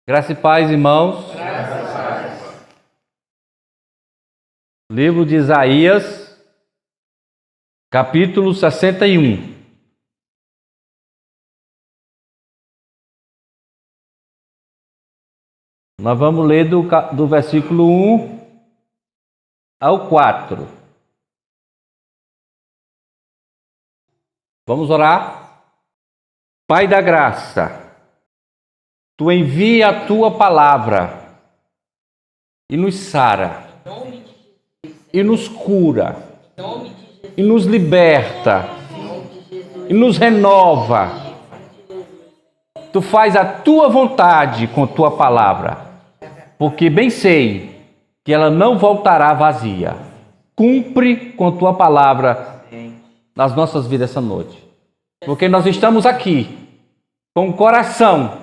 Graça e paz, irmãos. Livro de Isaías, capítulo 61. Nós vamos ler do versículo 1 ao 4. Vamos orar? Pai da graça, Tu envia a Tua palavra e nos sara, e nos cura, e nos liberta, e nos renova. Tu faz a Tua vontade com Tua palavra, porque bem sei que ela não voltará vazia. Cumpre com Tua palavra nas nossas vidas essa noite, porque nós estamos aqui com o coração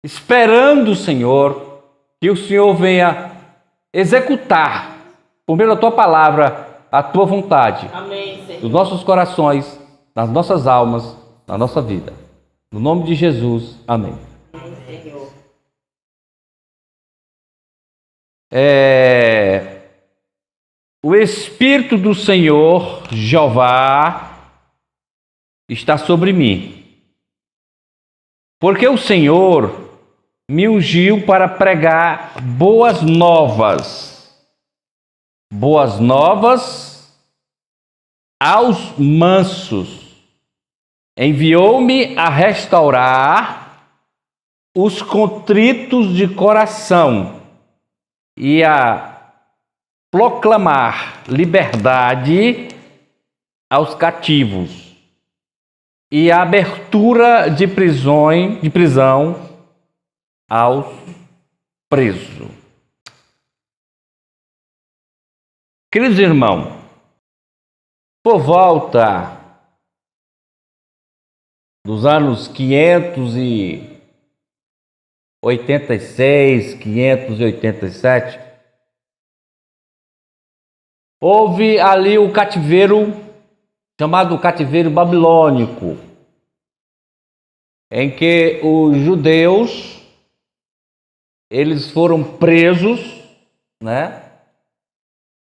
esperando, Senhor, que o Senhor venha executar, por meio da Tua palavra, a Tua vontade. Amém, Senhor. Nos nossos corações, nas nossas almas, na nossa vida. No nome de Jesus, amém. Amém, Senhor. O Espírito do Senhor, Jeová, está sobre mim, porque o Senhor me ungiu para pregar boas novas aos mansos. Enviou-me a restaurar os contritos de coração e a proclamar liberdade aos cativos e a abertura de prisão aos presos. Queridos irmãos, por volta dos anos 586, 587, houve ali o cativeiro, chamado cativeiro babilônico, em que os judeus, eles foram presos, né?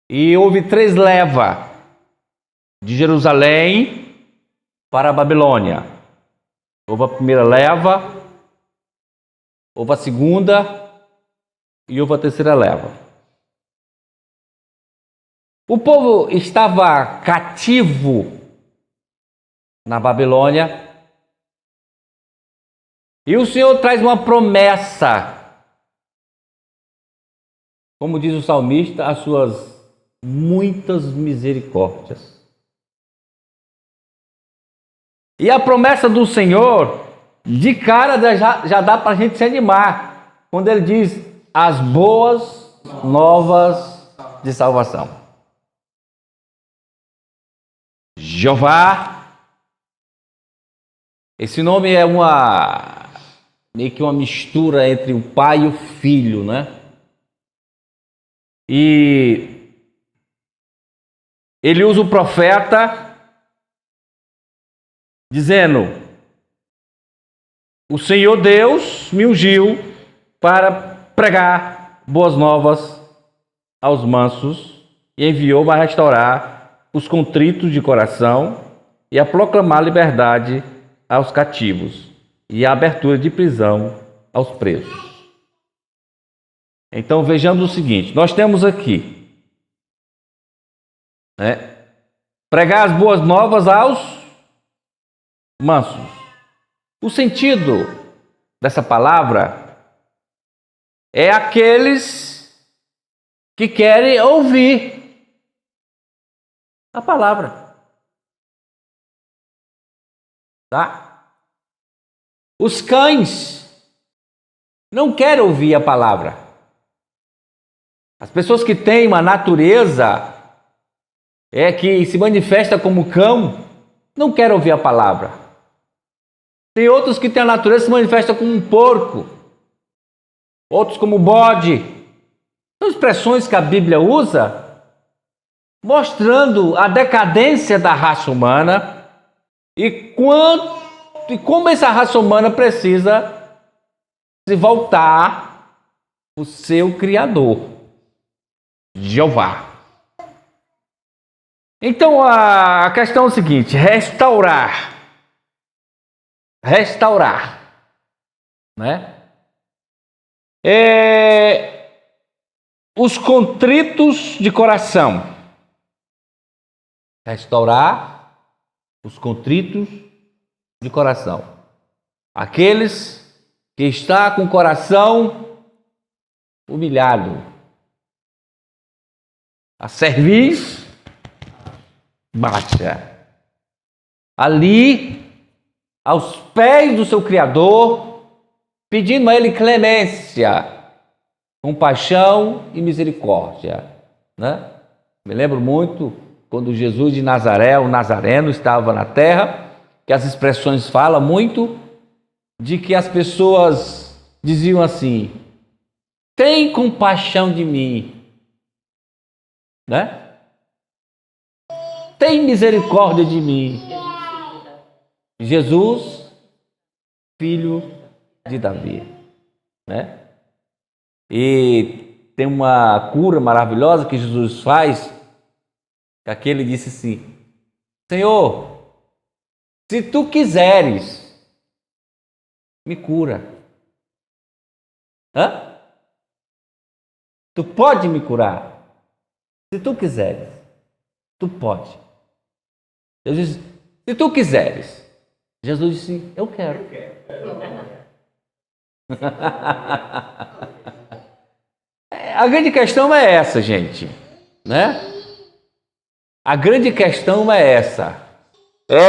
E houve 3 levas de Jerusalém para a Babilônia. Houve a primeira leva, houve a segunda e houve a terceira leva. O povo estava cativo na Babilônia e o Senhor traz uma promessa. Como diz o salmista, as suas muitas misericórdias. E a promessa do Senhor, de cara, já dá para a gente se animar, quando Ele diz as boas novas de salvação. Jeová, esse nome é meio que uma mistura entre o pai e o filho, né? E ele usa o profeta dizendo: o Senhor Deus me ungiu para pregar boas novas aos mansos e enviou-me a restaurar os contritos de coração e a proclamar liberdade aos cativos e a abertura de prisão aos presos. Então vejamos o seguinte, nós temos aqui, pregar as boas novas aos mansos. O sentido dessa palavra é aqueles que querem ouvir a palavra. Tá? Os cães não querem ouvir a palavra. As pessoas que têm uma natureza que se manifesta como cão, não querem ouvir a palavra. Tem outros que têm a natureza que se manifesta como um porco, outros como bode. São expressões que a Bíblia usa, mostrando a decadência da raça humana e como essa raça humana precisa se voltar para o seu Criador, Jeová. Então a questão é o seguinte: restaurar, né? Os contritos de coração. Restaurar os contritos de coração. Aqueles que estão com o coração humilhado. A cerviz baixa. Ali, aos pés do seu Criador, pedindo a Ele clemência, compaixão e misericórdia, né? Me lembro muito quando Jesus de Nazaré, o Nazareno, estava na terra, que as expressões falam muito de que as pessoas diziam assim: tem compaixão de mim, né? Tem misericórdia de mim. Jesus, filho de Davi, né? E tem uma cura maravilhosa que Jesus faz, que aquele disse assim: Senhor, se tu quiseres, me cura. Tu pode me curar? Se tu quiseres, tu pode. Jesus disse: se tu quiseres. Jesus disse: eu quero. A grande questão é essa, gente, né? A grande questão é essa.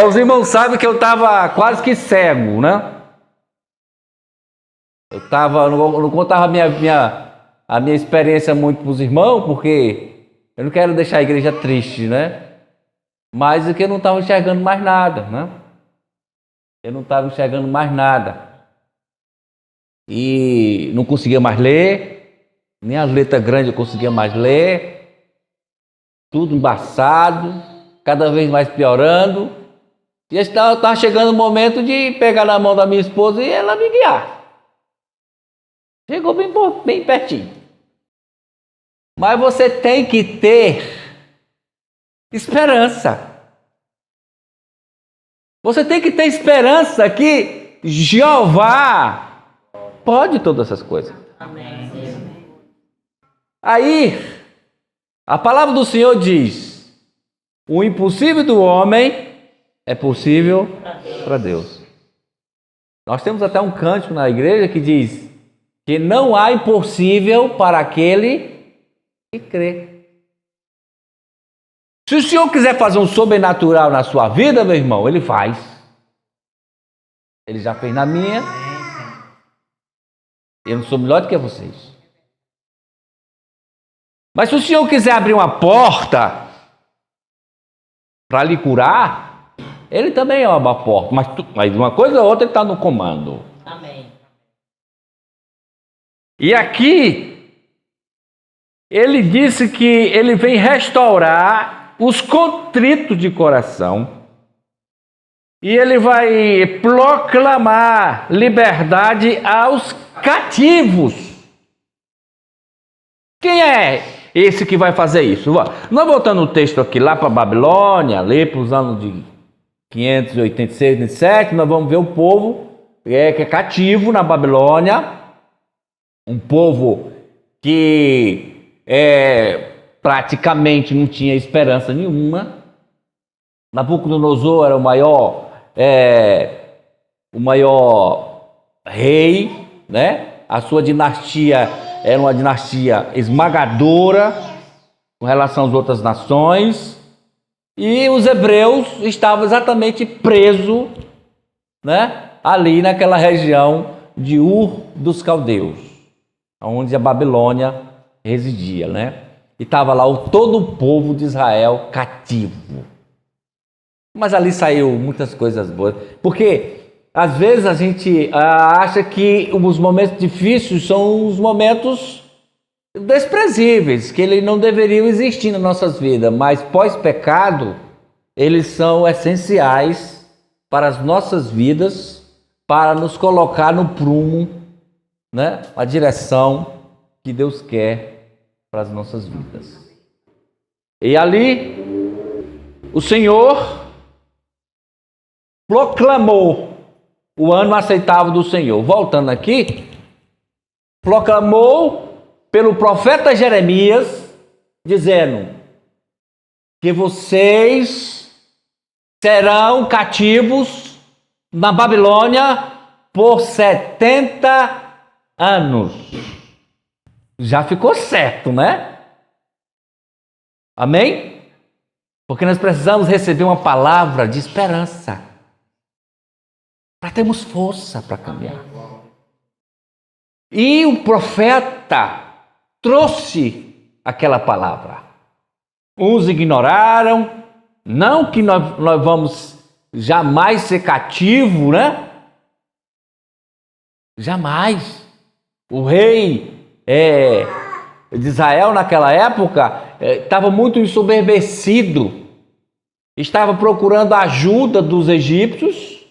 Os irmãos sabem que eu estava quase que cego, né? Não contava a minha experiência muito para os irmãos, porque eu não quero deixar a igreja triste, né? Mas é que eu não estava enxergando mais nada, né? Eu não estava enxergando mais nada. E não conseguia mais ler, nem as letras grandes eu conseguia mais ler. Tudo embaçado, cada vez mais piorando. E estava chegando o momento de pegar na mão da minha esposa e ela me guiar. Chegou bem pertinho. Mas você tem que ter esperança. Você tem que ter esperança que Jeová pode todas essas coisas. Amém. Aí, a palavra do Senhor diz: o impossível do homem é possível para Deus. Nós temos até um cântico na igreja que diz que não há impossível para aquele que crê. Se o Senhor quiser fazer um sobrenatural na sua vida, meu irmão, Ele faz. Ele já fez na minha. Eu não sou melhor do que vocês. Mas se o Senhor quiser abrir uma porta para lhe curar, Ele também é uma porta. Mas uma coisa ou outra Ele está no comando. Amém. E aqui, Ele disse que Ele vem restaurar os contritos de coração. E Ele vai proclamar liberdade aos cativos. Quem é esse que vai fazer isso? Nós voltando o texto aqui lá para a Babilônia, ali para os anos de 586, 587, nós vamos ver o povo que é cativo na Babilônia, um povo que praticamente não tinha esperança nenhuma. Nabucodonosor era o maior rei, né? A sua dinastia era uma dinastia esmagadora com relação às outras nações, e os hebreus estavam exatamente presos, né? Ali naquela região de Ur dos Caldeus, onde a Babilônia residia, né? E estava lá todo o povo de Israel cativo. Mas ali saiu muitas coisas boas, porque às vezes a gente acha que os momentos difíceis são os momentos desprezíveis, que eles não deveriam existir nas nossas vidas, mas pós-pecado, eles são essenciais para as nossas vidas, para nos colocar no prumo né, a direção que Deus quer para as nossas vidas. E ali, o Senhor proclamou o ano aceitável do Senhor. Voltando aqui, proclamou pelo profeta Jeremias, dizendo que vocês serão cativos na Babilônia por 70 anos. Já ficou certo, né? Amém? Porque nós precisamos receber uma palavra de esperança para termos força para caminhar. E o profeta trouxe aquela palavra. Uns ignoraram, não que nós vamos jamais ser cativos, né? Jamais. O rei de Israel naquela época estava muito ensoberbecido, estava procurando a ajuda dos egípcios,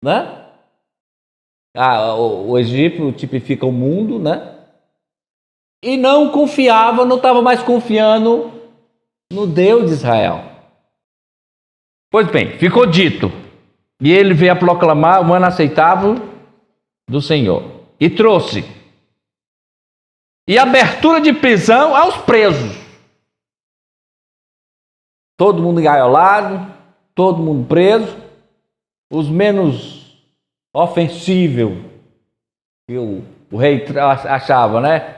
né? O Egito tipifica o mundo, né? E não confiava, não estava mais confiando no Deus de Israel. Pois bem, ficou dito, e ele veio a proclamar o ano aceitável do Senhor, e trouxe e abertura de prisão aos presos. Todo mundo engaiolado, todo mundo preso, os menos ofensíveis que o rei achava, né?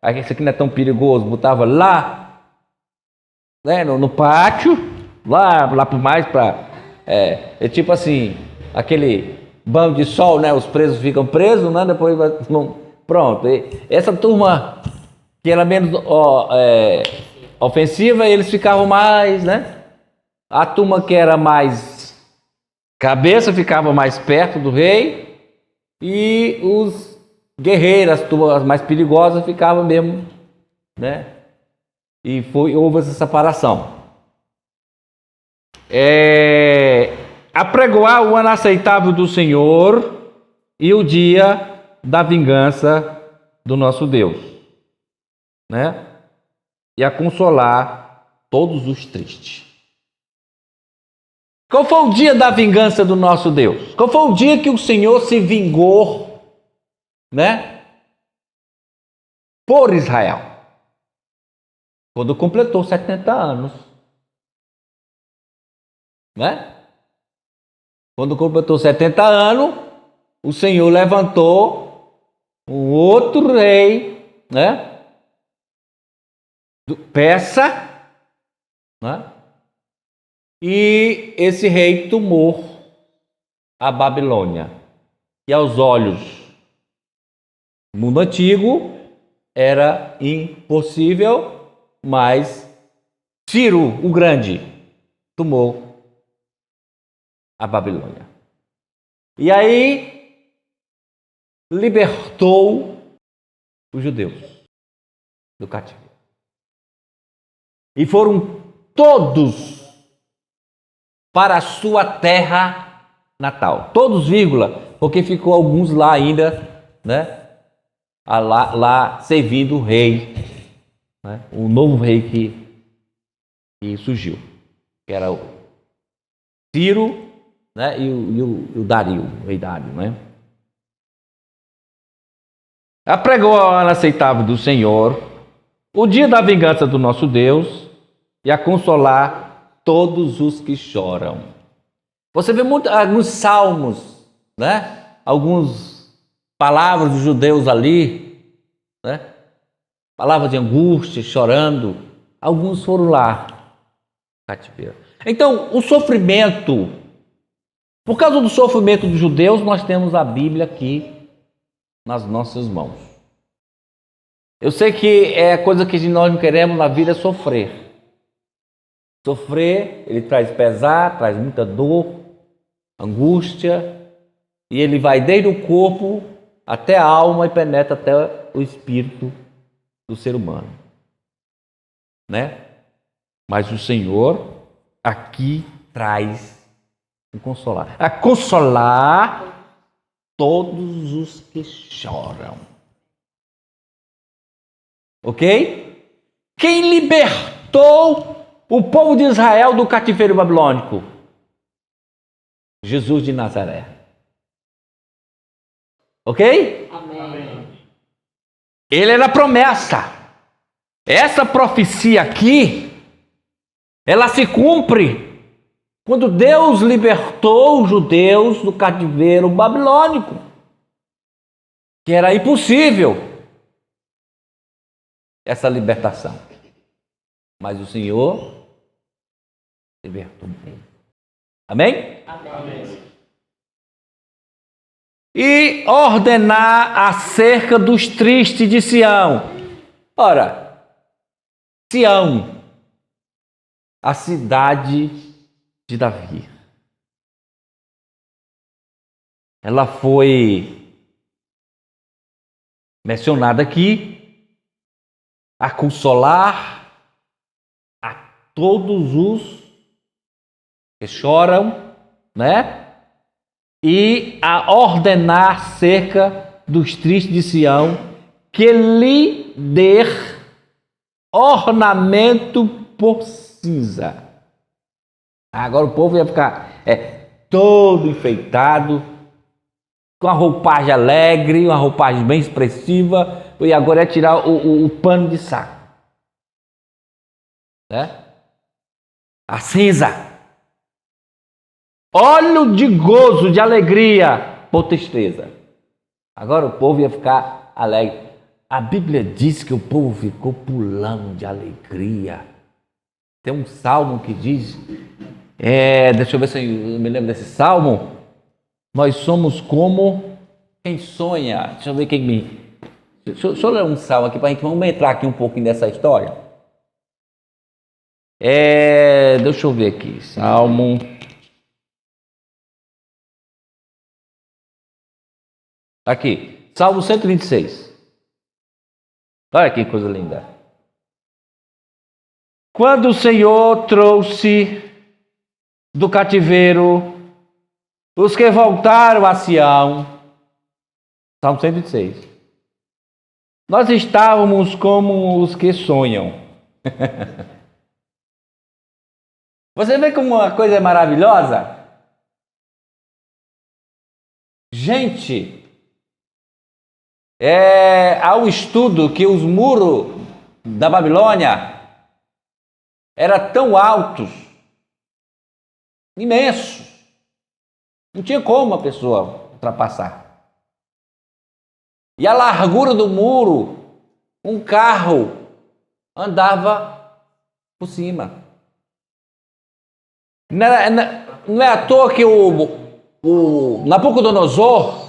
Esse aqui não é tão perigoso, botava lá, né, no pátio, lá por mais para tipo assim, aquele banho de sol, né? Os presos ficam presos, né? Depois pronto. Essa turma que era menos ofensiva, eles ficavam mais, né? A turma que era mais cabeça ficava mais perto do rei, e os guerreiros, as turmas mais perigosas, ficavam mesmo, né? E houve essa separação. Apregoar o ano aceitável do Senhor e o dia da vingança do nosso Deus, né? E a consolar todos os tristes. Qual foi o dia da vingança do nosso Deus? Qual foi o dia que o Senhor se vingou, né, por Israel? Quando completou 70 anos, né? Quando completou 70 anos, o Senhor levantou um outro rei, né, persa, né? E esse rei tomou a Babilônia. E aos olhos do mundo antigo era impossível, mas Ciro o Grande tomou a Babilônia. E aí libertou os judeus do cativeiro. E foram todos para a sua terra natal. Todos, vírgula, porque ficou alguns lá ainda, né? Lá servindo o rei, né? O novo rei que surgiu, que era o Ciro, né? E o Dario, o rei Dário, né? Apregou o ano aceitável do Senhor, o dia da vingança do nosso Deus, e a consolar todos os que choram. Você vê alguns salmos, né? Algumas palavras dos judeus ali, né? Palavras de angústia, chorando. Alguns foram lá, cativeiro. Então, o sofrimento, por causa do sofrimento dos judeus, nós temos a Bíblia aqui nas nossas mãos. Eu sei que é coisa que nós não queremos na vida, é sofrer. Sofrer, ele traz pesar, traz muita dor, angústia, e ele vai desde o corpo até a alma e penetra até o espírito do ser humano, né? Mas o Senhor aqui traz o consolar. A consolar todos os que choram. Ok? Quem libertou o povo de Israel do cativeiro babilônico? Jesus de Nazaré. Ok? Amém. Ele era a promessa. Essa profecia aqui, ela se cumpre quando Deus libertou os judeus do cativeiro babilônico, que era impossível essa libertação. Mas o Senhor libertou o povo. Amém? Amém. E ordenar acerca dos tristes de Sião. Ora, Sião, a cidade de Davi. Ela foi mencionada aqui a consolar a todos os que choram, né? E a ordenar acerca dos tristes de Sião que lhe der ornamento por cinza. Agora o povo ia ficar todo enfeitado, com a roupagem alegre, uma roupagem bem expressiva, e agora é tirar o pano de saco, né? A cinza, óleo de gozo, de alegria por tristeza. Agora o povo ia ficar alegre. A Bíblia diz que o povo ficou pulando de alegria. Tem um salmo que diz, deixa eu ver se eu me lembro desse salmo. Nós somos como quem sonha. Deixa eu ver quem me... Deixa eu ler um salmo aqui para a gente, vamos entrar aqui um pouquinho nessa história. Deixa eu ver aqui, salmo... Aqui, salmo 126. Olha que coisa linda. Quando o Senhor trouxe do cativeiro os que voltaram a Sião, Salmo 126, nós estávamos como os que sonham. Você vê como uma coisa é maravilhosa? Gente, há um estudo que os muros da Babilônia eram tão altos, imensos, não tinha como a pessoa ultrapassar. E a largura do muro, um carro andava por cima. Não é à toa que o Nabucodonosor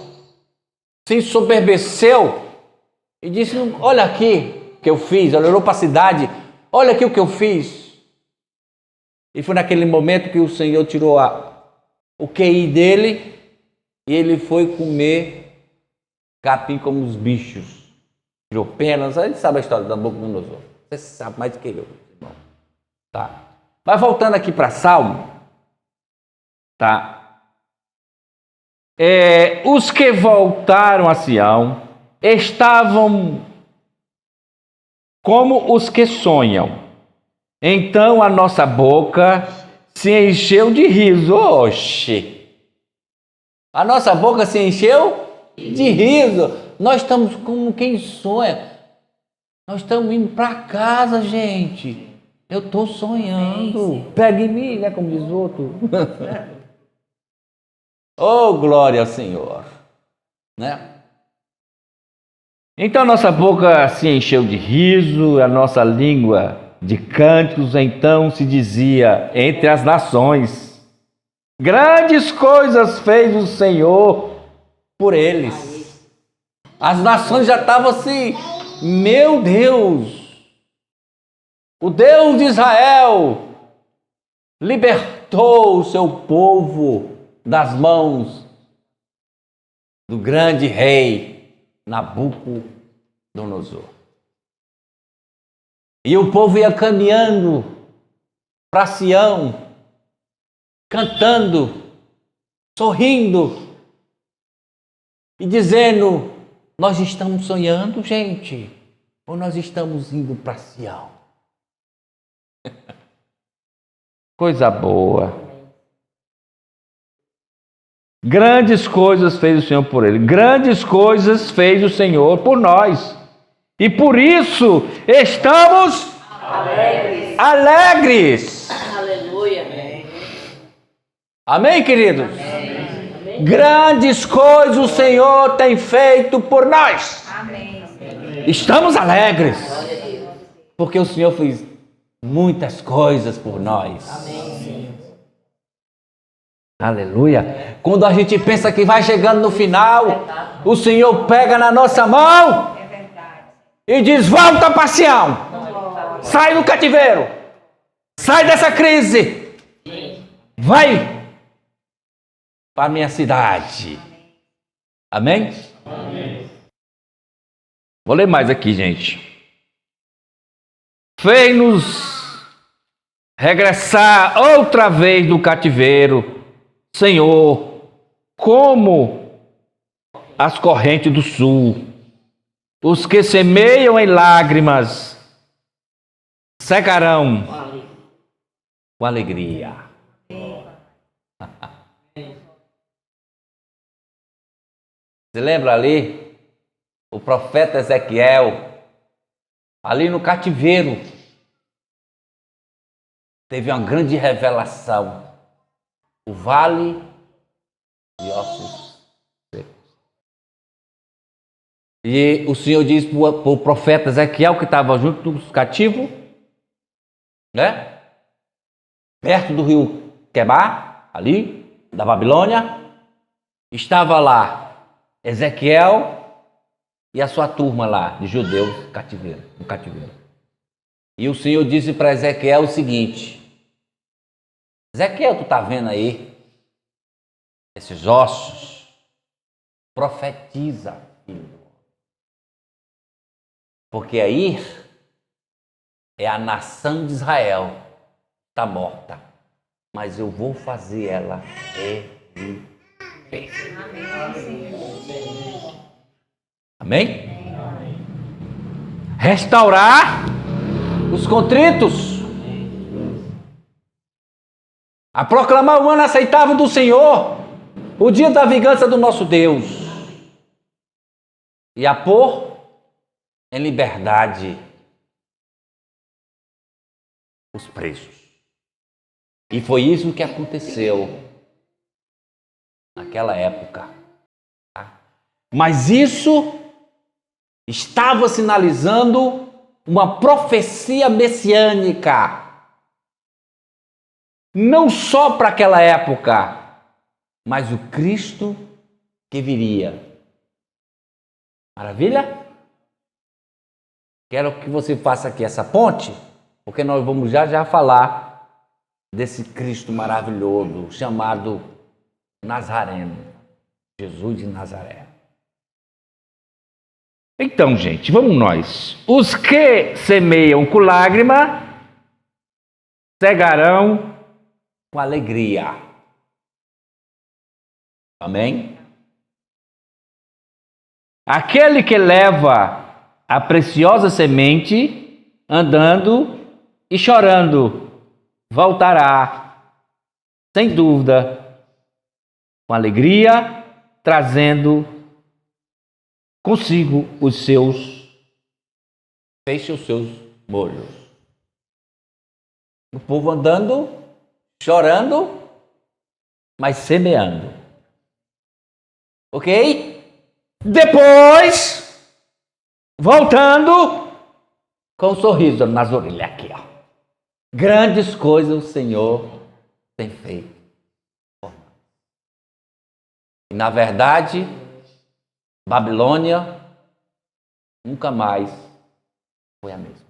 se ensoberbeceu e disse, olha aqui o que eu fiz. Ele olhou para a cidade, olha aqui o que eu fiz. E foi naquele momento que o Senhor tirou o QI dele e ele foi comer capim como os bichos. Tirou penas. A gente sabe a história do Nabucodonosor. Você sabe mais do que eu, irmão. Tá. Mas voltando aqui para Salmo, tá? Os que voltaram a Sião estavam como os que sonham. Então a nossa boca se encheu de riso. Oxe! A nossa boca se encheu de riso. Nós estamos como quem sonha. Nós estamos indo para casa, gente. Eu estou sonhando. Pega em mim, né? Como diz o outro. Oh, glória ao Senhor. Né? Então a nossa boca se encheu de riso, a nossa língua de cânticos. Então se dizia entre as nações: grandes coisas fez o Senhor por eles. As nações já estavam assim, meu Deus, o Deus de Israel libertou o seu povo das mãos do grande rei Nabucodonosor. E o povo ia caminhando para Sião, cantando, sorrindo, e dizendo: nós estamos sonhando, gente, ou nós estamos indo para Sião? Coisa boa. Grandes coisas fez o Senhor por ele. Grandes coisas fez o Senhor por nós. E por isso estamos alegres. Aleluia. Amém, queridos? Amém. Grandes coisas o Senhor tem feito por nós. Amém. Estamos alegres. Porque o Senhor fez muitas coisas por nós. Amém. Aleluia. Quando a gente pensa que vai chegando no final, o Senhor pega na nossa mão e diz: volta para Sião. Sai do cativeiro. Sai dessa crise. Vai para a minha cidade. Amém? Amém. Vou ler mais aqui, gente. Fez-nos regressar outra vez do cativeiro, Senhor, como as correntes do sul. Os que semeiam em lágrimas secarão com alegria. Você lembra ali? O profeta Ezequiel, ali no cativeiro, teve uma grande revelação. O vale de ossos secos. E o Senhor diz para o profeta Ezequiel, que estava junto dos cativos, né? Perto do rio Quebar, ali, da Babilônia, estava lá Ezequiel e a sua turma lá, de judeus no cativeiro. E o Senhor disse para Ezequiel o seguinte: Ezequiel, tu está vendo aí esses ossos? Profetiza, filho. Porque aí é a nação de Israel, está morta, mas eu vou fazer ela reviver. Amém? Restaurar os contritos. A proclamar o ano aceitável do Senhor, o dia da vingança do nosso Deus, e a pôr em liberdade os presos. E foi isso que aconteceu naquela época. Mas isso estava sinalizando uma profecia messiânica. Não só para aquela época, mas o Cristo que viria. Maravilha? Quero que você faça aqui essa ponte, porque nós vamos já falar desse Cristo maravilhoso, chamado Nazareno, Jesus de Nazaré. Então, gente, vamos nós. Os que semeiam com lágrima, cegarão com alegria. Amém? Aquele que leva a preciosa semente, andando e chorando, voltará, sem dúvida, com alegria, trazendo consigo os seus feixes, os seus molhos. O povo andando, chorando, mas semeando. Ok? Depois, voltando com um sorriso nas orelhas aqui, ó. Grandes coisas o Senhor tem feito. E, na verdade, Babilônia nunca mais foi a mesma.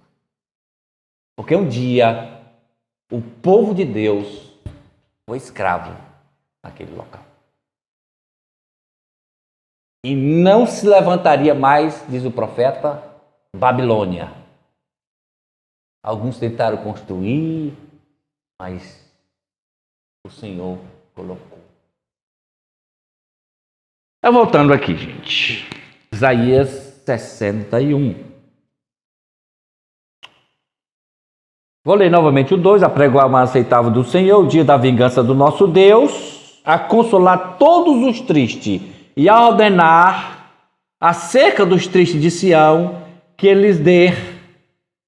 Porque um dia o povo de Deus foi escravo naquele local. E não se levantaria mais, diz o profeta, Babilônia. Alguns tentaram construir, mas o Senhor colocou. Voltando aqui, gente. Isaías 61. Vou ler novamente o 2. Apregoar o aceitável do Senhor, o dia da vingança do nosso Deus, a consolar todos os tristes e a ordenar acerca dos tristes de Sião, que lhes dê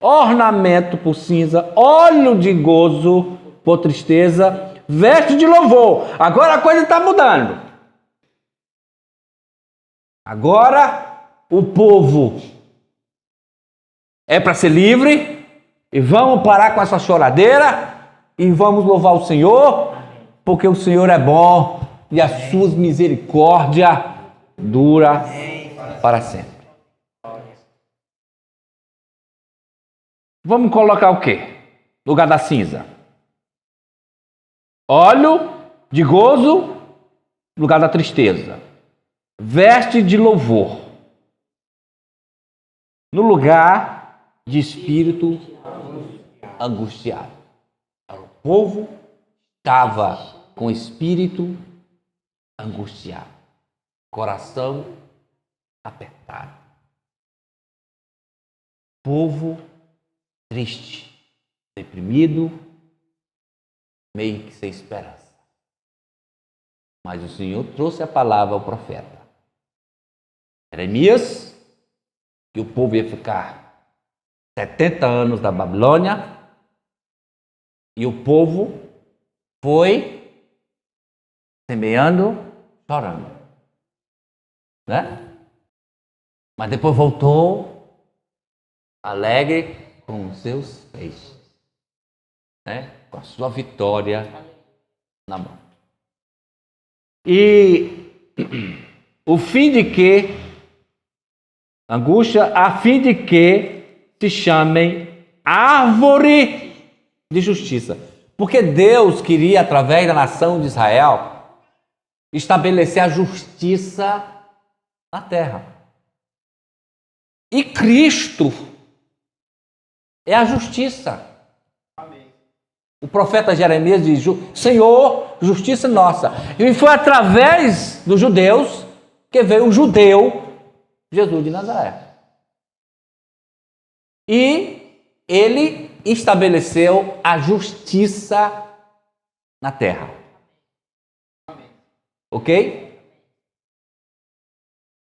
ornamento por cinza, óleo de gozo por tristeza, veste de louvor. Agora a coisa está mudando. Agora o povo é para ser livre e vamos parar com essa choradeira e vamos louvar o Senhor, porque o Senhor é bom e as suas misericórdias dura para sempre. Vamos colocar o quê? No lugar da cinza. Óleo de gozo no lugar da tristeza. Veste de louvor no lugar de espírito angustiado. O povo estava com espírito angustiado, coração apertado. Povo triste, deprimido, meio que sem esperança. Mas o Senhor trouxe a palavra ao profeta Jeremias, que o povo ia ficar 70 anos da Babilônia, e o povo foi semeando, chorando, né? Mas depois voltou alegre com os seus feixes, né? Com a sua vitória na mão. E o fim de que angústia, a fim de que se chamem árvore de justiça. Porque Deus queria, através da nação de Israel, estabelecer a justiça na terra. E Cristo é a justiça. Amém. O profeta Jeremias diz: Senhor, justiça nossa. E foi através dos judeus que veio o judeu Jesus de Nazaré. E ele estabeleceu a justiça na terra. Ok?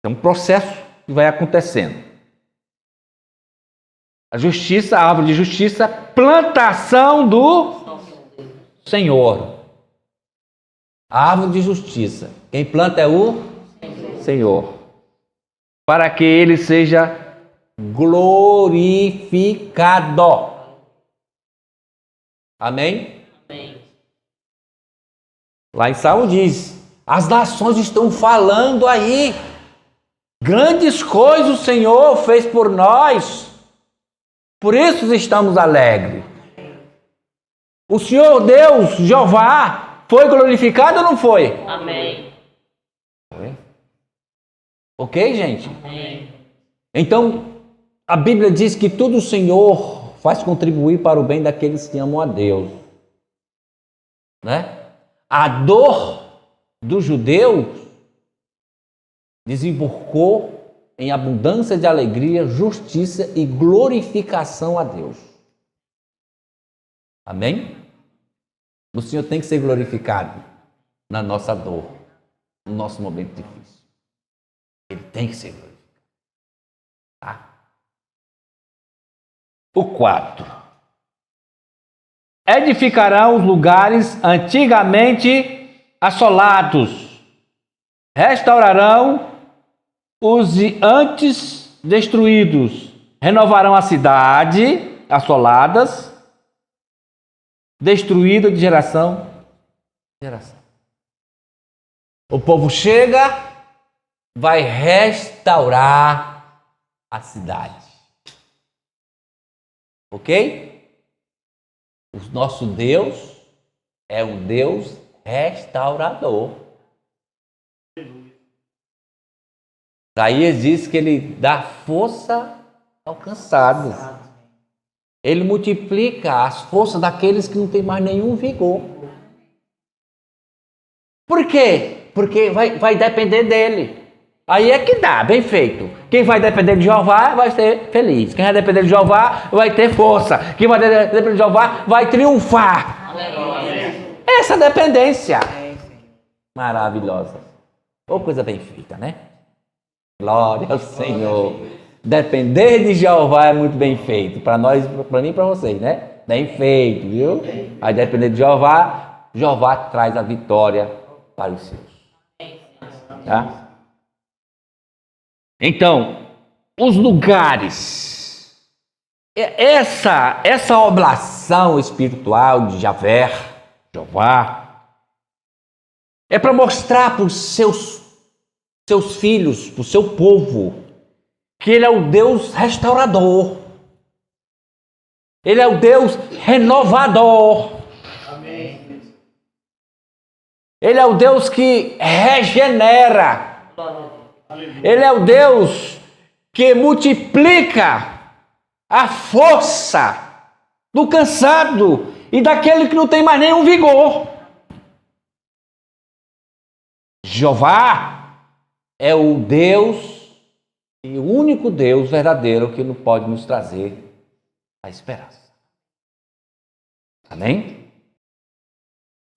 É um processo que vai acontecendo. A justiça, a árvore de justiça, plantação do Senhor. A árvore de justiça. Quem planta é o Senhor. Para que ele seja glorificado. Amém? Amém. Lá em Salmo diz: as nações estão falando aí. Grandes coisas o Senhor fez por nós. Por isso estamos alegres. O Senhor Deus, Jeová, foi glorificado ou não foi? Amém. Foi. Ok, gente? Amém. Então, a Bíblia diz que tudo o Senhor faz contribuir para o bem daqueles que amam a Deus. Né? A dor dos judeus desembocou em abundância de alegria, justiça e glorificação a Deus. Amém? O Senhor tem que ser glorificado na nossa dor, no nosso momento difícil. Ele tem que ser glorificado. Tá? O 4. Edificarão os lugares antigamente assolados. Restaurarão os antes destruídos. Renovarão a cidade assoladas, destruída de geração em geração. O povo chega, vai restaurar a cidade. Ok? O nosso Deus é um Deus restaurador. Isaías diz que ele dá força ao cansado. Ele multiplica as forças daqueles que não têm mais nenhum vigor. Por quê? Porque vai depender dele. Aí é que dá, bem feito. Quem vai depender de Jeová vai ser feliz. Quem vai depender de Jeová vai ter força. Quem vai depender de Jeová vai triunfar. Essa dependência maravilhosa. Ou coisa bem feita, né? Glória ao Senhor. Depender de Jeová é muito bem feito. Para nós, para mim e para vocês, né? Bem feito, viu? Aí depender de Jeová, Jeová traz a vitória para os seus. Tá? Então, os lugares, essa oblação espiritual de Jeová, é para mostrar para os seus filhos, para o seu povo, que Ele é o Deus restaurador, Ele é o Deus renovador, amém. Ele é o Deus que regenera, Ele é o Deus que multiplica a força do cansado e daquele que não tem mais nenhum vigor. Jeová é o Deus e o único Deus verdadeiro que não pode nos trazer a esperança. Amém?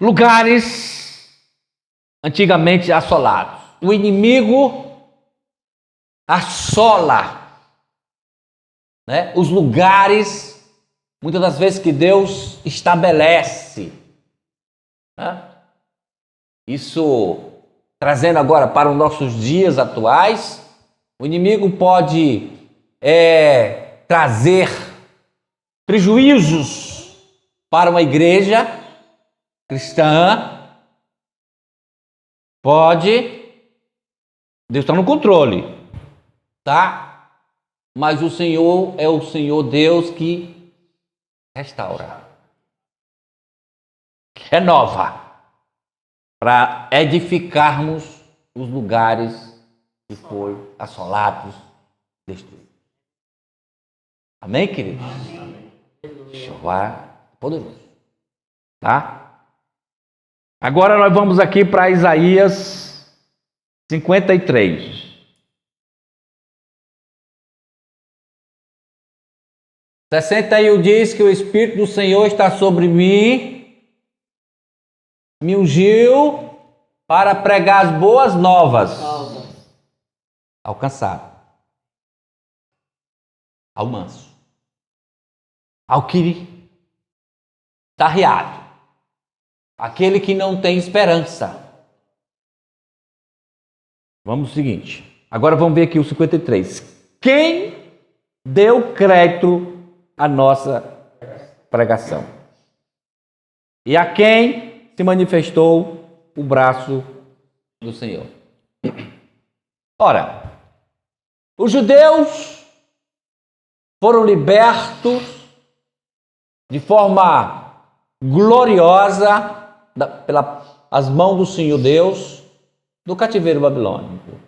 Lugares antigamente assolados. O inimigo assola, né, os lugares, muitas das vezes, que Deus estabelece. Né? Isso, trazendo agora para os nossos dias atuais, o inimigo pode trazer prejuízos para uma igreja cristã. Pode. Deus está no controle, tá? Mas o Senhor é o Senhor Deus que restaura, que renova, para edificarmos os lugares que foram assolados, destruídos. Amém, queridos? Jeová poderoso, tá? Agora nós vamos aqui para Isaías 53. Diz que o Espírito do Senhor está sobre mim, me ungiu para pregar as boas novas ao cansado, ao manso, ao que está arriado, aquele que não tem esperança. Vamos ao seguinte, agora vamos ver aqui o 53. Quem deu crédito à nossa pregação? E a quem se manifestou o braço do Senhor? Ora, os judeus foram libertos de forma gloriosa pelas mãos do Senhor Deus do cativeiro babilônico.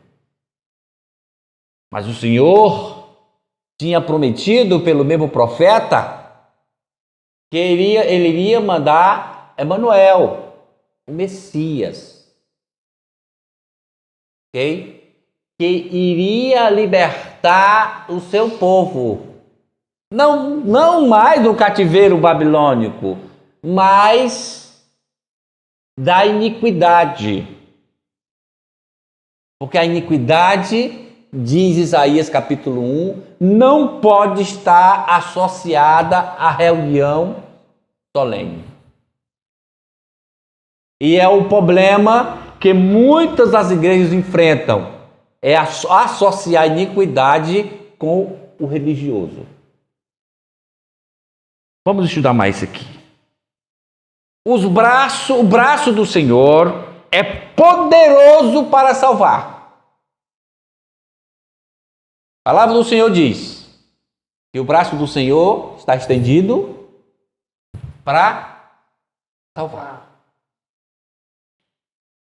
Mas o Senhor tinha prometido pelo mesmo profeta que ele iria mandar Emanuel, o Messias, okay? Que iria libertar o seu povo, não mais do cativeiro babilônico, mas da iniquidade. Porque a iniquidade, diz Isaías capítulo 1, não pode estar associada à reunião solene. E é o problema que muitas das igrejas enfrentam, é associar a iniquidade com o religioso. Vamos estudar mais isso aqui. O braço do Senhor é poderoso para salvar. A palavra do Senhor diz que o braço do Senhor está estendido para salvar.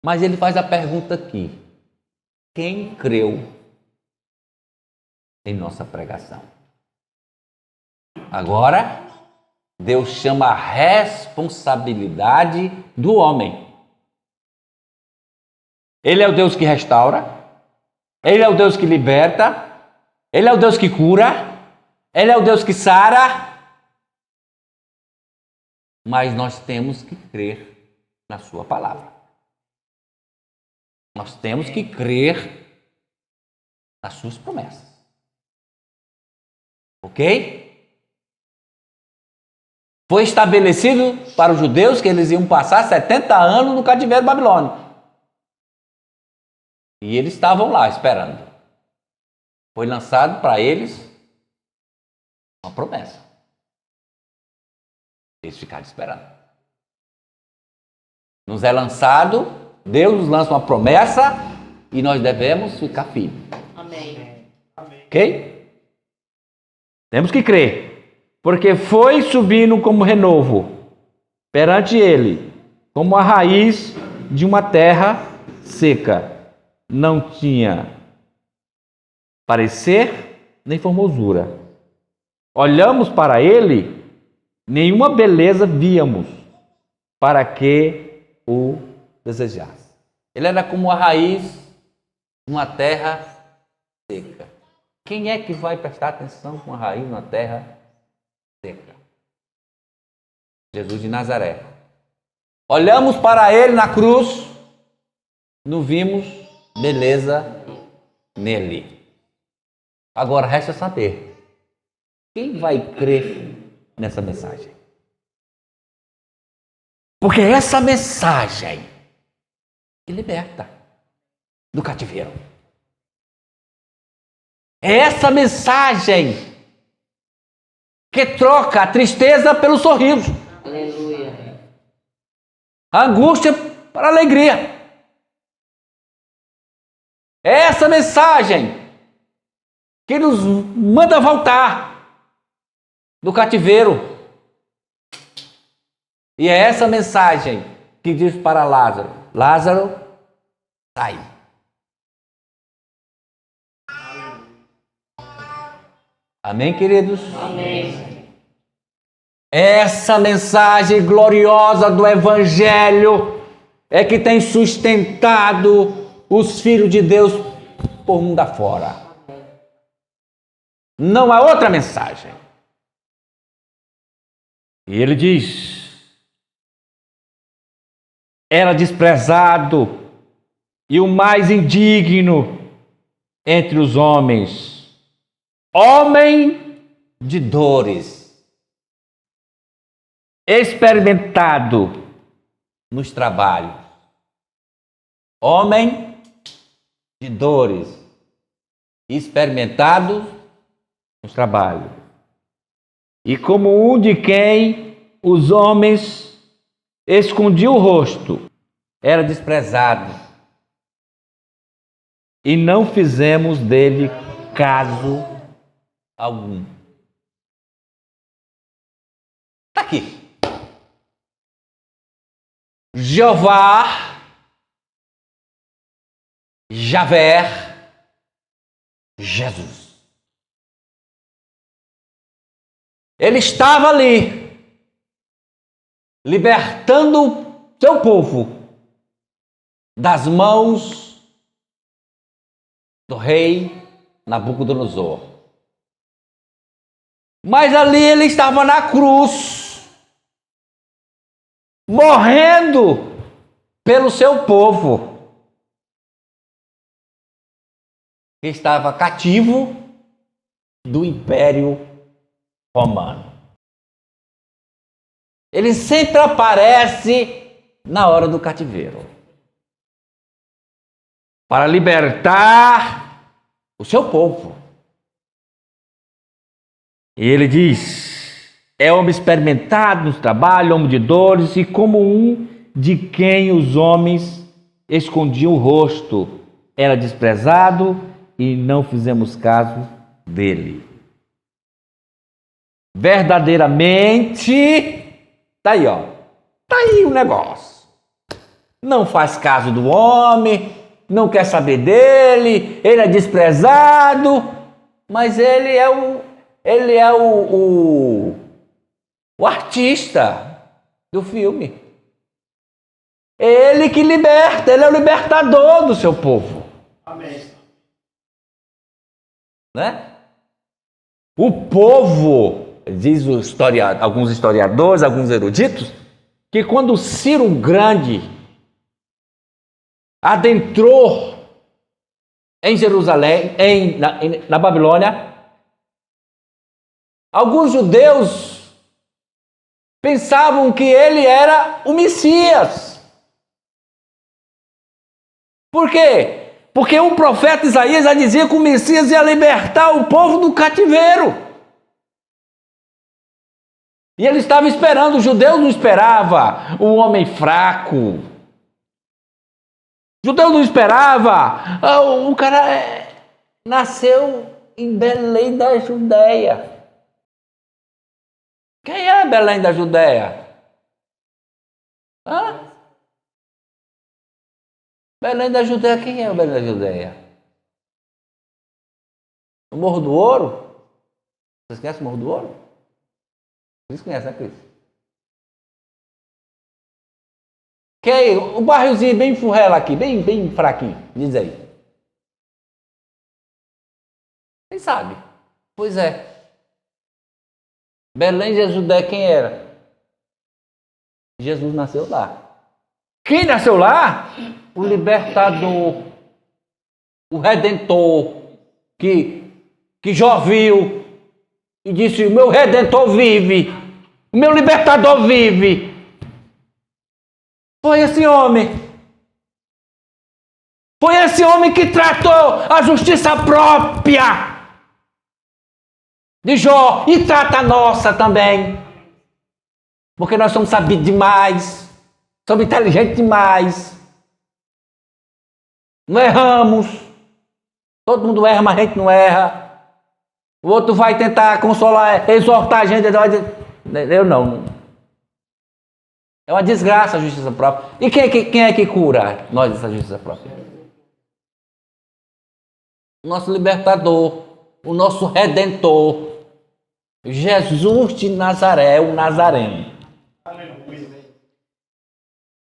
Mas ele faz a pergunta aqui: quem creu em nossa pregação? Agora, Deus chama a responsabilidade do homem. Ele é o Deus que restaura, Ele é o Deus que liberta. Ele é o Deus que cura. Ele é o Deus que sara. Mas nós temos que crer na sua palavra. Nós temos que crer nas suas promessas. Ok? Foi estabelecido para os judeus que eles iam passar 70 anos no cativeiro babilônico. E eles estavam lá esperando. Foi lançado para eles uma promessa. Eles ficaram esperando. Nos é lançado, Deus nos lança uma promessa e nós devemos ficar firmes. Amém. Ok? Temos que crer. Porque foi subindo como renovo perante ele, como a raiz de uma terra seca. Não tinha parecer nem formosura. Olhamos para ele, nenhuma beleza víamos para que o desejasse. Ele era como a raiz de uma terra seca. Quem é que vai prestar atenção com a raiz de uma terra seca? Jesus de Nazaré. Olhamos para ele na cruz, não vimos beleza nele. Agora resta saber, quem vai crer nessa mensagem? Porque essa mensagem que liberta do cativeiro. É essa mensagem que troca a tristeza pelo sorriso. Aleluia. A angústia para a alegria. É essa mensagem que nos manda voltar do cativeiro. E é essa mensagem que diz para Lázaro: Lázaro, sai. Amém, queridos? Amém. Essa mensagem gloriosa do Evangelho é que tem sustentado os filhos de Deus por mundo afora. Não há outra mensagem. E ele diz: era desprezado e o mais indigno entre os homens, homem de dores, experimentado nos trabalhos, homem de dores, experimentado nos trabalhos, e como um de quem os homens escondiam o rosto, era desprezado, e não fizemos dele caso algum. Está aqui. Jeová, Javé, Jesus. Ele estava ali, libertando seu povo das mãos do rei Nabucodonosor. Mas ali ele estava na cruz, morrendo pelo seu povo, que estava cativo do Império Romano. Ele sempre aparece na hora do cativeiro para libertar o seu povo. E ele diz: é homem experimentado nos trabalhos, homem de dores, e como um de quem os homens escondiam o rosto, era desprezado e não fizemos caso dele. Verdadeiramente, tá aí, ó. Tá aí o negócio. Não faz caso do homem, não quer saber dele, ele é desprezado, mas ele é o artista do filme. Ele que liberta, ele é o libertador do seu povo. Amém. né? O povo, diz alguns historiadores, alguns eruditos, que quando Ciro Grande adentrou em Jerusalém, na Babilônia, alguns judeus pensavam que ele era o Messias. Por quê? Porque o profeta Isaías já dizia que o Messias ia libertar o povo do cativeiro. E ele estava esperando, os judeus não esperavam o homem fraco. Os judeus não esperavam, o cara nasceu em Belém da Judéia. Quem é Belém da Judéia? Hã? Belém da Judéia, quem é o Belém da Judéia? O Morro do Ouro? Vocês conhecem o Morro do Ouro? Vocês conhecem, né, Cris? Quem? O bairrozinho bem furrela aqui, bem fraquinho, diz aí. Quem sabe? Pois é. Belém da Judéia, quem era? Jesus nasceu lá. Quem nasceu lá? O libertador, o redentor, que já viu e disse: o meu redentor vive, o meu libertador vive. Foi esse homem. Foi esse homem que tratou a justiça própria de Jó e trata a nossa também. Porque nós somos sabidos demais, somos inteligentes demais. Não erramos. Todo mundo erra, mas a gente não erra. O outro vai tentar consolar, exortar a gente. Eu não. É uma desgraça a justiça própria. E quem é que cura nós dessa justiça própria? O nosso libertador, o nosso redentor, Jesus de Nazaré, o Nazareno.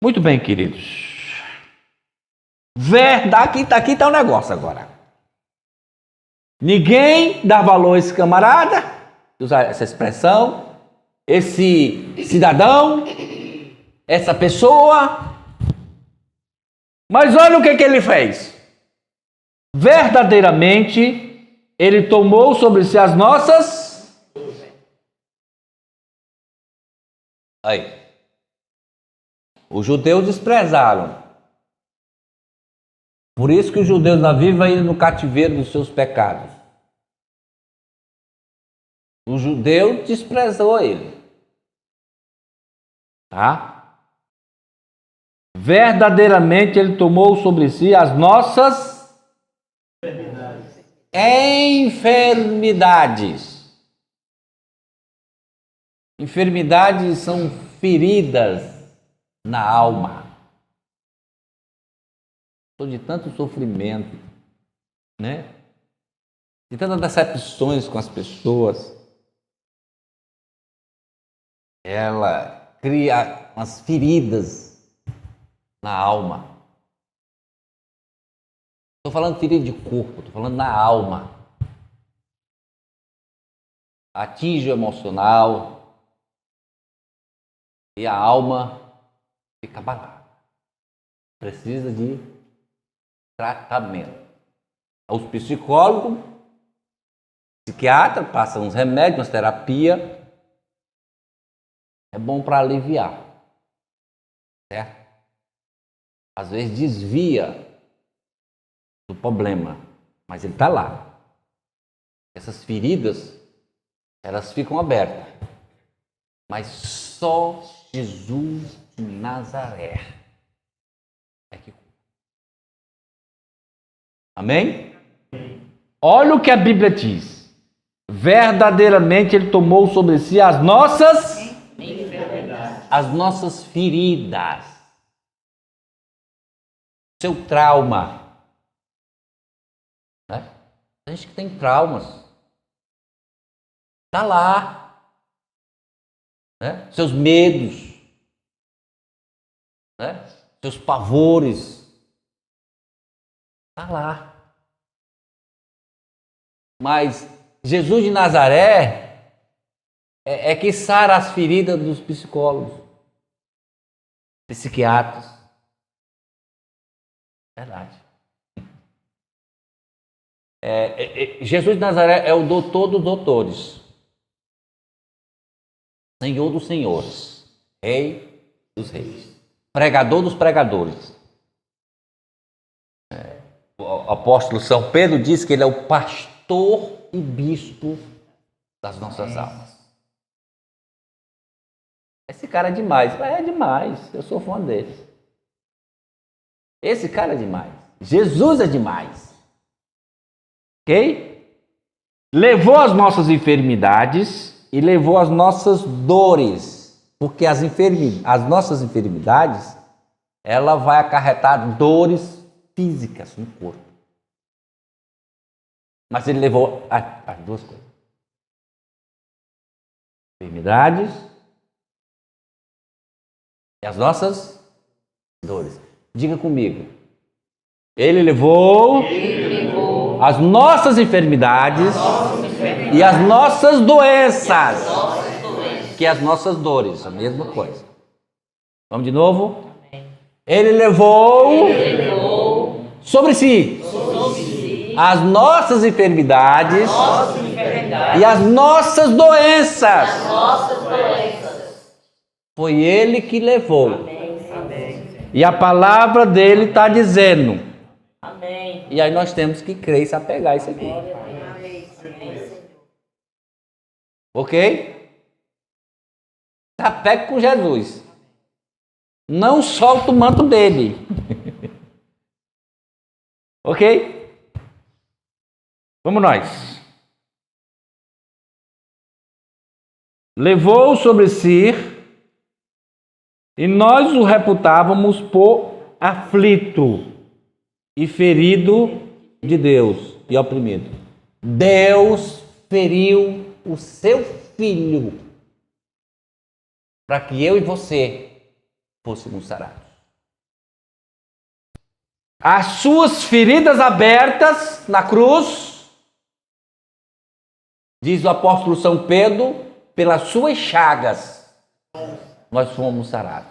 Muito bem, queridos. Aqui está o negócio agora. Ninguém dá valor a esse camarada, usar essa expressão, esse cidadão, essa pessoa. Mas olha o que ele fez. Verdadeiramente, ele tomou sobre si as nossas. Aí. Os judeus desprezaram. Por isso que os judeus ainda vivem ainda no cativeiro dos seus pecados. O judeu desprezou ele. Tá? Verdadeiramente ele tomou sobre si as nossas enfermidades. Enfermidades são feridas na alma. De tanto sofrimento, né? De tantas decepções com as pessoas, ela cria umas feridas na alma. Estou falando ferida de corpo, estou falando na alma. Atinge o emocional e a alma fica abalada. Precisa de tratamento. Os psicólogos, psiquiatra, passam uns remédios, umas terapias. É bom para aliviar. Certo? Às vezes desvia do problema, mas ele está lá. Essas feridas, elas ficam abertas. Mas só Jesus de Nazaré é que cura. Amém? Olha o que a Bíblia diz. Verdadeiramente ele tomou sobre si as nossas feridas. Seu trauma. Né? A gente que tem traumas. Está lá. Né? Seus medos. Né? Seus pavores. Está lá. Mas Jesus de Nazaré é que sara as feridas dos psicólogos, psiquiatras. Verdade. Jesus de Nazaré é o doutor dos doutores, Senhor dos senhores, Rei dos reis, pregador dos pregadores. O apóstolo São Pedro diz que ele é o pastor e bispo das nossas almas. Esse cara é demais. É demais. Eu sou fã dele. Esse cara é demais. Jesus é demais. Ok? Levou as nossas enfermidades e levou as nossas dores. Porque as nossas enfermidades, ela vai acarretar dores físicas no corpo. Mas ele levou as duas coisas. Enfermidades e as nossas dores. Diga comigo. Ele levou as nossas enfermidades e as nossas doenças. Que as nossas dores, a mesma coisa. Vamos de novo? Ele levou sobre si as nossas enfermidades e as nossas doenças. Foi ele que levou. E a palavra dele está dizendo. E aí nós temos que crer e se apegar a isso aqui. Ok? Se apegue com Jesus. Não solta o manto dele. Ok? Vamos nós. Levou sobre si e nós o reputávamos por aflito e ferido de Deus e oprimido. Deus feriu o seu filho para que eu e você fôssemos sarados. As suas feridas abertas na cruz, diz o apóstolo São Pedro, pelas suas chagas, nós fomos sarados.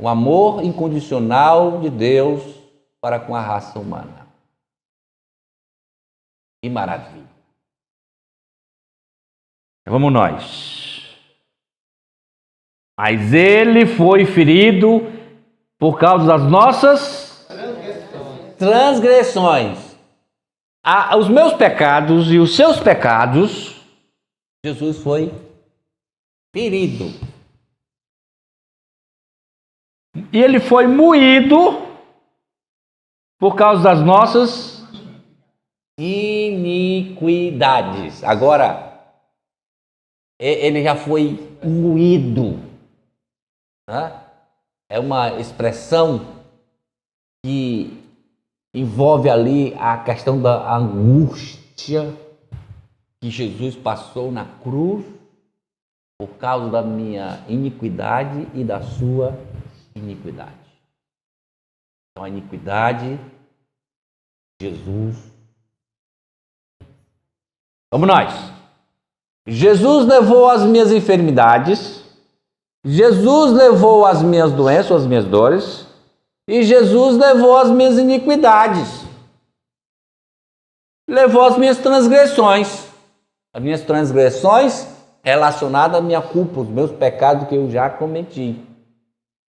O amor incondicional de Deus para com a raça humana. Que maravilha. Vamos nós. Mas ele foi ferido por causa das nossas transgressões. Os meus pecados e os seus pecados, Jesus foi ferido. E ele foi moído por causa das nossas iniquidades. Agora, ele já foi moído. É uma expressão que envolve ali a questão da angústia que Jesus passou na cruz por causa da minha iniquidade e da sua iniquidade. Então a iniquidade, Jesus. Vamos nós. Jesus levou as minhas enfermidades, Jesus levou as minhas doenças, as minhas dores, e Jesus levou as minhas iniquidades. Levou as minhas transgressões. As minhas transgressões relacionadas à minha culpa, os meus pecados que eu já cometi.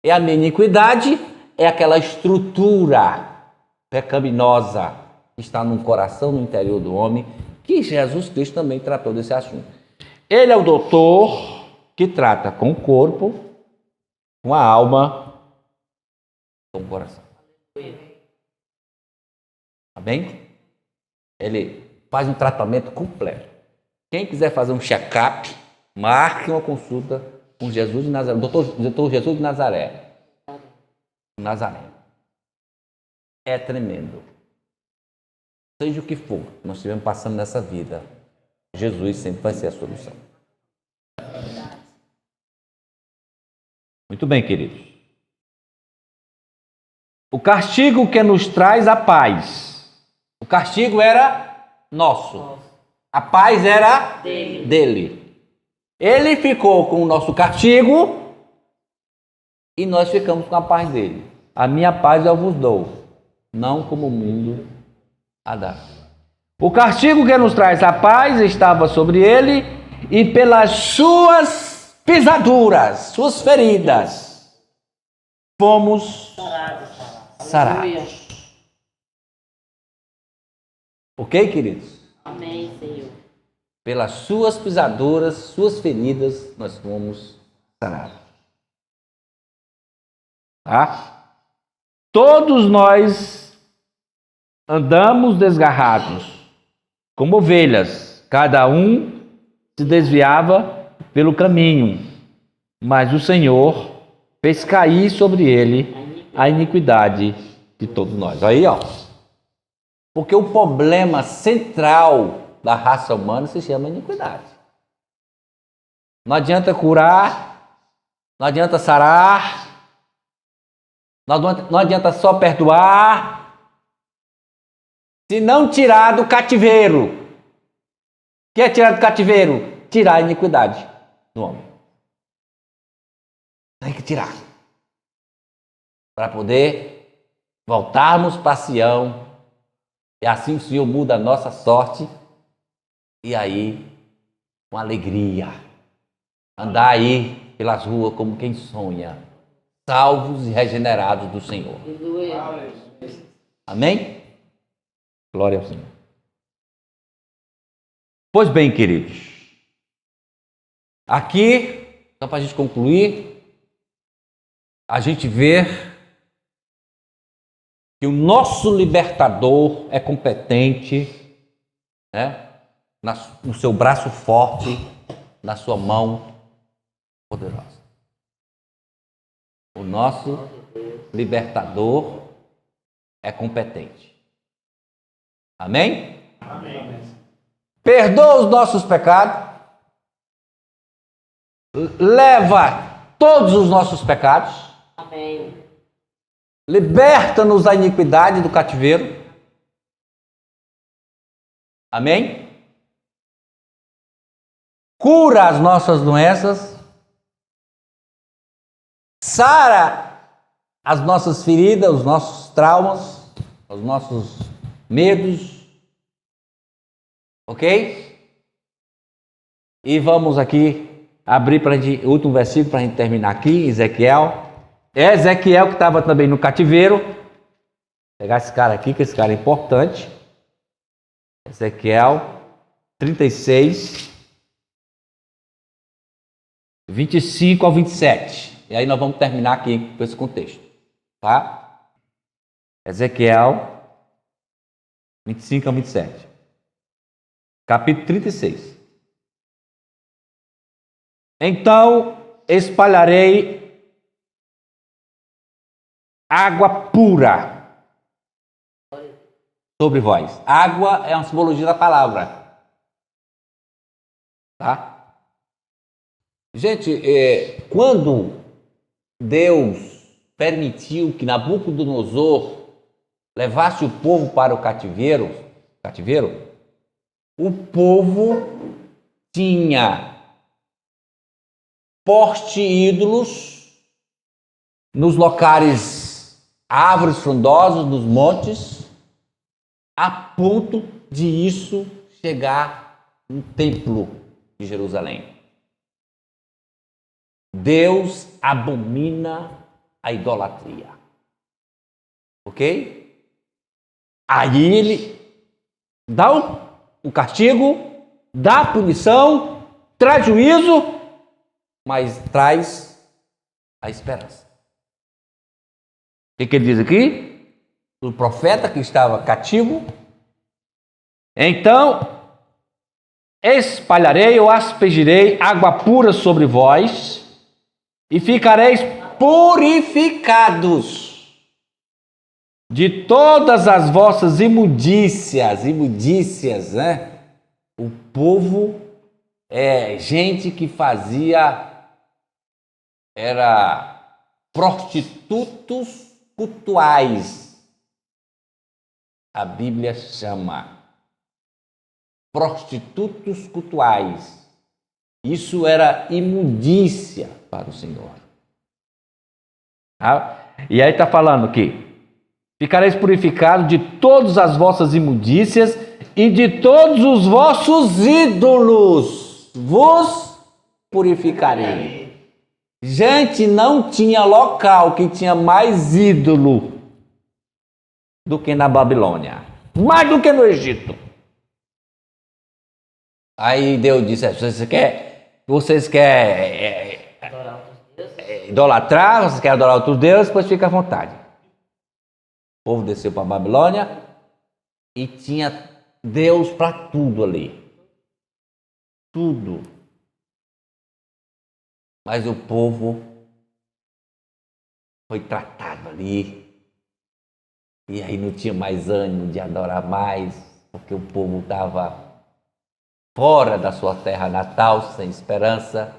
E a minha iniquidade é aquela estrutura pecaminosa que está no coração, no interior do homem, que Jesus Cristo também tratou desse assunto. Ele é o doutor que trata com o corpo, com a alma, com o coração. Tá bem? Ele faz um tratamento completo. Quem quiser fazer um check-up, marque uma consulta com Jesus de Nazaré, doutor Jesus de Nazaré. Nazaré. É tremendo. Seja o que for, nós estivermos passando nessa vida, Jesus sempre vai ser a solução. Muito bem, queridos. O castigo que nos traz a paz castigo era nosso. A paz era dele. Ele ficou com o nosso castigo e nós ficamos com a paz dele. A minha paz eu vos dou, não como o mundo a dá. O castigo que nos traz a paz estava sobre ele, e pelas suas pisaduras, suas feridas, fomos sarados. Ok, queridos? Amém, Senhor. Pelas suas pisaduras, suas feridas, nós fomos sarados. Tá? Todos nós andamos desgarrados, como ovelhas, cada um se desviava pelo caminho, mas o Senhor fez cair sobre ele a iniquidade de todos nós. Aí, ó. Porque o problema central da raça humana se chama iniquidade. Não adianta curar, não adianta sarar, não adianta só perdoar, se não tirar do cativeiro. O que é tirar do cativeiro? Tirar a iniquidade do homem. Tem que tirar. Para poder voltarmos para Sião. E assim o Senhor muda a nossa sorte. E aí, com alegria, andar aí pelas ruas como quem sonha. Salvos e regenerados do Senhor. Amém? Glória ao Senhor. Pois bem, queridos, aqui, só para a gente concluir, a gente vê que o nosso libertador é competente, né? No seu braço forte, na sua mão poderosa. O nosso libertador é competente. Amém? Amém. Perdoa os nossos pecados, leva todos os nossos pecados, Amém. Liberta-nos da iniquidade do cativeiro, amém? Cura as nossas doenças, sara as nossas feridas, os nossos traumas, os nossos medos. Ok? E vamos aqui abrir para o último versículo para a gente terminar aqui, Ezequiel. É Ezequiel que estava também no cativeiro. Vou pegar esse cara aqui, que esse cara é importante. Ezequiel 36, 25 ao 27. E aí nós vamos terminar aqui com esse contexto. Tá? Ezequiel 25 ao 27. Capítulo 36. Então espalharei água pura sobre vós. Água é uma simbologia da palavra. Tá? Gente, quando Deus permitiu que Nabucodonosor levasse o povo para o cativeiro, o povo tinha poste ídolos nos locais, árvores frondosas, nos montes, a ponto de isso chegar no templo de Jerusalém. Deus abomina a idolatria. Ok? Aí ele dá o castigo, dá a punição, traz juízo, mas traz a esperança. O que ele diz aqui? O profeta que estava cativo. Então, espalharei ou aspergirei água pura sobre vós, e ficareis purificados de todas as vossas imundícias, né? O povo é gente que era prostitutos cultuais. a Bíblia chama prostitutos cultuais. Isso era imundícia para o Senhor. E aí está falando que ficareis purificados de todas as vossas imundícias e de todos os vossos ídolos vos purificarei. Gente, não tinha local que tinha mais ídolo do que na Babilônia, mais do que no Egito. Aí Deus disse: vocês querem idolatrar, vocês querem adorar outros deuses, pois fica à vontade. O povo desceu para a Babilônia e tinha Deus para tudo ali. Tudo. Mas o povo foi tratado ali. E aí não tinha mais ânimo de adorar mais, porque o povo estava fora da sua terra natal, sem esperança,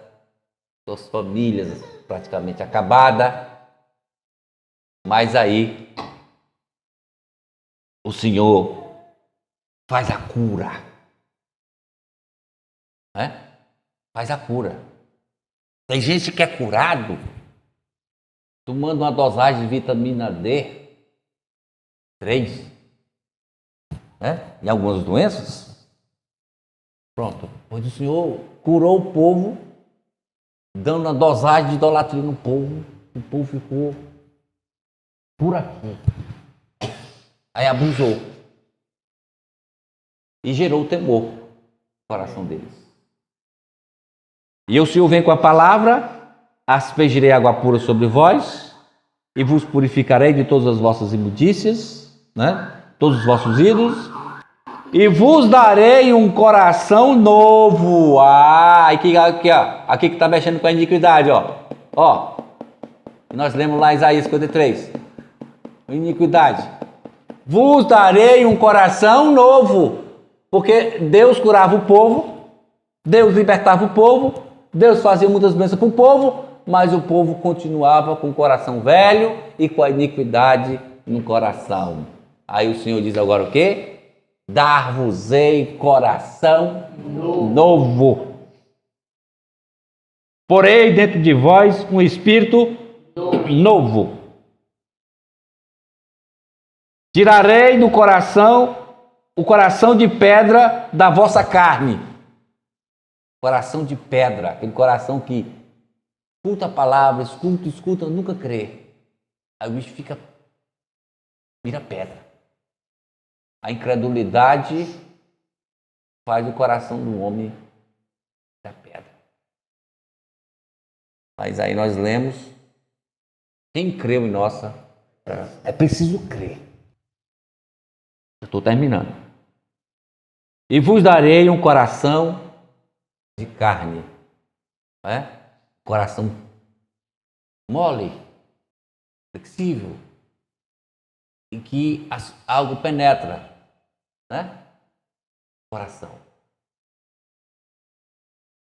suas famílias praticamente acabadas. Mas aí o Senhor faz a cura, né? Faz a cura. Tem gente que é curado tomando uma dosagem de vitamina D3, né? Em algumas doenças. Pronto, pois o Senhor curou o povo, dando uma dosagem de idolatria no povo. O povo ficou por aqui. Aí abusou. E gerou temor no coração deles. E o Senhor vem com a palavra: aspergirei água pura sobre vós, e vos purificarei de todas as vossas imundícias, né? Todos os vossos ídolos, e vos darei um coração novo. Aqui que está mexendo com a iniquidade, ó. Nós lemos lá Isaías 53. Iniquidade. Vos darei um coração novo. Porque Deus curava o povo, Deus libertava o povo, Deus fazia muitas bênçãos para o povo, mas o povo continuava com o coração velho e com a iniquidade no coração. Aí o Senhor diz agora o quê? Dar-vos-ei coração novo. Porei dentro de vós um espírito novo. Tirarei do coração o coração de pedra da vossa carne. Coração de pedra, aquele coração que escuta a palavra, escuta, nunca crê. Aí o bicho vira pedra. A incredulidade faz o coração do homem da pedra. Mas aí nós lemos: quem creu em nossa, é preciso crer. Eu estou terminando. E vos darei um coração de carne, coração mole, flexível, em que algo penetra, coração.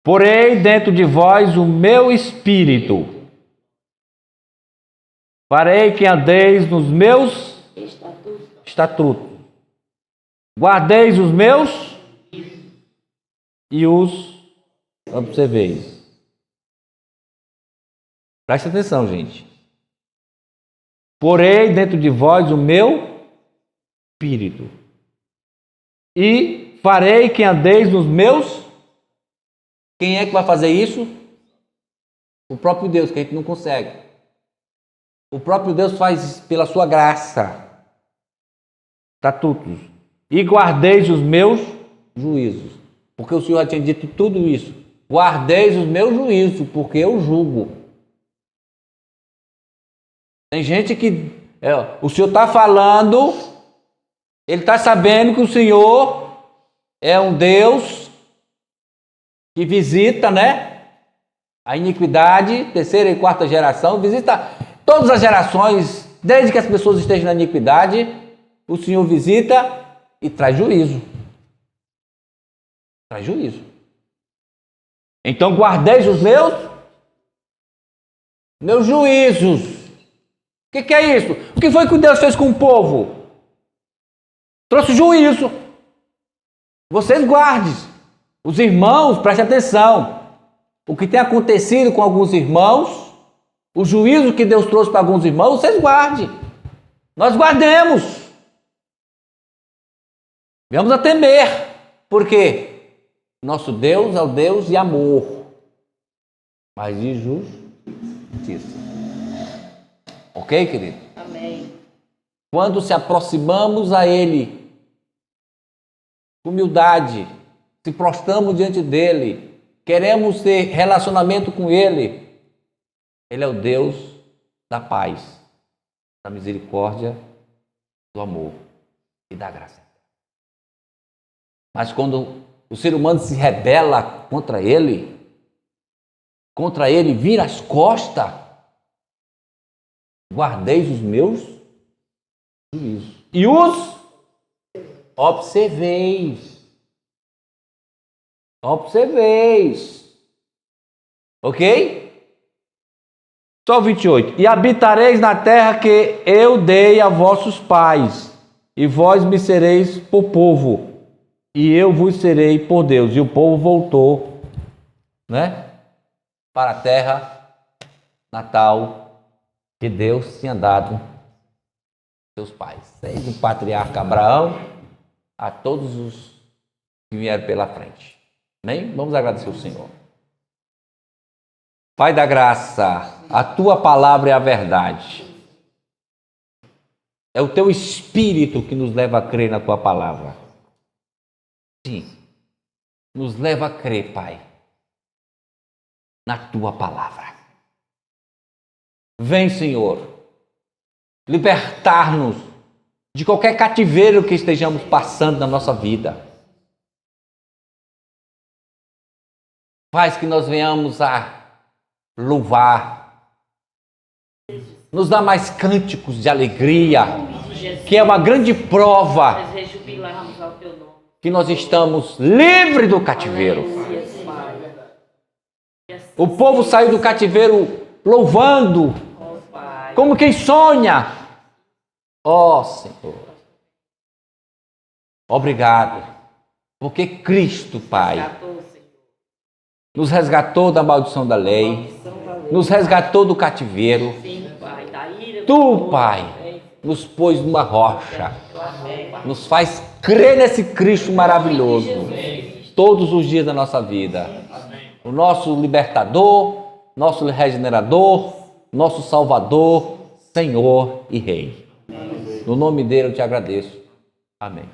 Porei dentro de vós o meu espírito. Farei que andeis nos meus estatutos. Guardeis os meus e os observeis. Preste atenção, gente. Porei dentro de vós o meu espírito. E farei que andeis nos meus. Quem é que vai fazer isso? O próprio Deus, que a gente não consegue. O próprio Deus faz pela sua graça. Estatutos. E guardeis os meus juízos. Porque o Senhor já tinha dito tudo isso. Guardeis os meus juízos, porque eu julgo. Tem gente que o Senhor está falando, ele está sabendo que o Senhor é um Deus que visita, a iniquidade, terceira e quarta geração, visita todas as gerações, desde que as pessoas estejam na iniquidade, o Senhor visita e traz juízo. Traz juízo. Então guardeis os meus juízos. O que é isso? O que foi que Deus fez com o povo? Trouxe juízo. Vocês guardem. Os irmãos, prestem atenção. O que tem acontecido com alguns irmãos, o juízo que Deus trouxe para alguns irmãos, vocês guardem. Nós guardemos. Vamos a temer. Por quê? Nosso Deus é o Deus de amor, mas de justiça. Ok, querido? Amém. Quando se aproximamos a Ele, com humildade, se prostramos diante dEle, queremos ter relacionamento com Ele, Ele é o Deus da paz, da misericórdia, do amor e da graça. Mas quando o ser humano se rebela contra Ele, vira as costas, guardeis os meus juízos e os observeis. Ok? Só 28. E habitareis na terra que eu dei a vossos pais, e vós me sereis por povo, e eu vos serei por Deus. E o povo voltou, para a terra natal que Deus tinha dado aos seus pais. Desde o patriarca Abraão a todos os que vieram pela frente. Amém? Vamos agradecer o Senhor. Pai da graça, a tua palavra é a verdade. É o teu espírito que nos leva a crer na tua palavra. Sim, nos leva a crer, Pai, na tua palavra. Vem, Senhor, libertar-nos de qualquer cativeiro que estejamos passando na nossa vida. Faz que nós venhamos a louvar, nos dá mais cânticos de alegria, que é uma grande prova Nós rejubilarmos ao teu nome. que nós estamos livres do cativeiro. Aleluia, Pai. O povo saiu do cativeiro louvando, Ó Pai. como quem sonha. Ó Senhor, obrigado, porque Cristo, Pai, Resgatou, Senhor. nos resgatou da maldição da lei, Maldição da lei. nos resgatou do cativeiro. Sim, Pai. Da ira do Tu, povo. Pai, Amém. nos pôs numa rocha, Amém, Pai. nos faz crer nesse Cristo maravilhoso todos os dias da nossa vida. O nosso libertador, nosso regenerador, nosso salvador, Senhor e Rei. No nome dele eu te agradeço. Amém.